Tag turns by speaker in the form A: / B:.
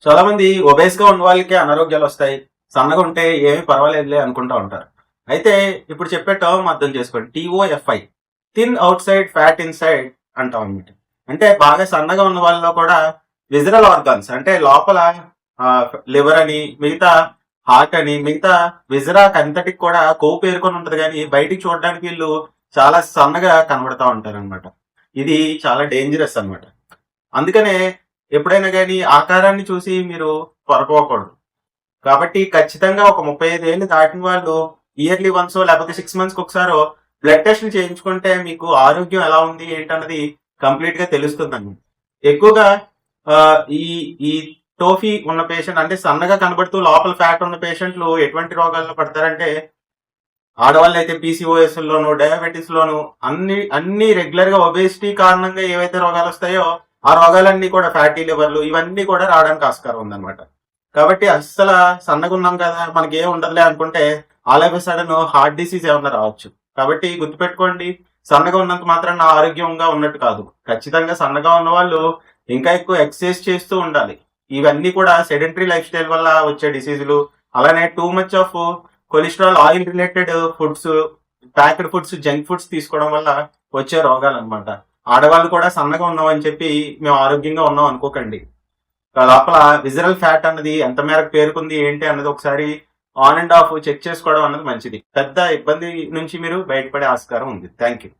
A: చాలా మంది ఒబేస్ గా ఉన్న వాళ్ళకి అనారోగ్యాలు వస్తాయి, సన్నగా ఉంటే ఏమీ పర్వాలేదులే అనుకుంటా ఉంటారు. అయితే ఇప్పుడు చెప్పే టర్మ్ అర్థం చేసుకోండి. TOFI, thin outside fat inside అంటాం అనమాట. అంటే బాగా సన్నగా ఉన్న వాళ్ళలో కూడా విజరల్ ఆర్గాన్స్ అంటే లోపల లివర్ అని, మిగతా హార్ట్ అని, మిగతా విజరాక్ అంతటికి కూడా కొవ్వు పేరుకొని ఉంటది, కానీ బయటికి చూడడానికి వీళ్ళు చాలా సన్నగా కనబడతా ఉంటారు అనమాట. ఇది చాలా డేంజరస్ అన్నమాట. అందుకనే ఎప్పుడైనా కానీ ఆకారాన్ని చూసి మీరు పొరపోకూడదు. కాబట్టి ఖచ్చితంగా ఒక 35 ఏళ్ళు దాటిన వాళ్ళు ఇయర్లీ వన్స్ లేకపోతే 6 మంత్స్ ఒకసారో బ్లడ్ టెస్ట్ చేయించుకుంటే మీకు ఆరోగ్యం ఎలా ఉంది ఏంటన్నది కంప్లీట్ గా తెలుస్తుందండి. ఎక్కువగా ఆ, ఈ ఈ టోఫీ ఉన్న పేషెంట్ అంటే సన్నగా కనబడుతూ లోపల ఫ్యాట్ ఉన్న పేషెంట్లు ఎటువంటి రోగాల్లో పడతారంటే, ఆడవాళ్ళు అయితే పీసీఓఎస్ లోను, డయాబెటీస్ లోను, అన్ని రెగ్యులర్ గా ఒబేసిటీ కారణంగా ఏవైతే రోగాలు వస్తాయో ఆ రోగాలన్నీ కూడా ఫ్యాటీ లివర్లు ఇవన్నీ కూడా రావడానికి ఆస్కారం ఉందన్నమాట. కాబట్టి అస్సలు సన్నగా ఉన్నాం కదా మనకి ఏం ఉండదులే అనుకుంటే all of sudden heart disease ఏమన్నా రావచ్చు. కాబట్టి గుర్తుపెట్టుకోండి, సన్నగా ఉన్నంత మాత్రం నా ఆరోగ్యంగా ఉన్నట్టు కాదు. ఖచ్చితంగా సన్నగా ఉన్న వాళ్ళు ఇంకా ఎక్కువ ఎక్సర్సైజ్ చేస్తూ ఉండాలి. ఇవన్నీ కూడా సెడెంటరీ లైఫ్ స్టైల్ వల్ల వచ్చే డిసీజులు, అలానే too much of cholesterol, oil related foods, packed foods, junk foods తీసుకోవడం వల్ల వచ్చే రోగాలు అనమాట. ఆడవాళ్ళు కూడా సన్నగా ఉన్నామని చెప్పి మేము ఆరోగ్యంగా ఉన్నాం అనుకోకండి. లోపల విజరల్ ఫ్యాట్ అన్నది ఎంత మేరకు పేరుకుంది ఏంటి అన్నది ఒకసారి ఆన్ అండ్ ఆఫ్ చెక్ చేసుకోవడం అన్నది మంచిది. పెద్ద ఇబ్బంది నుంచి మీరు బయటపడే ఆస్కారం ఉంది. Thank you.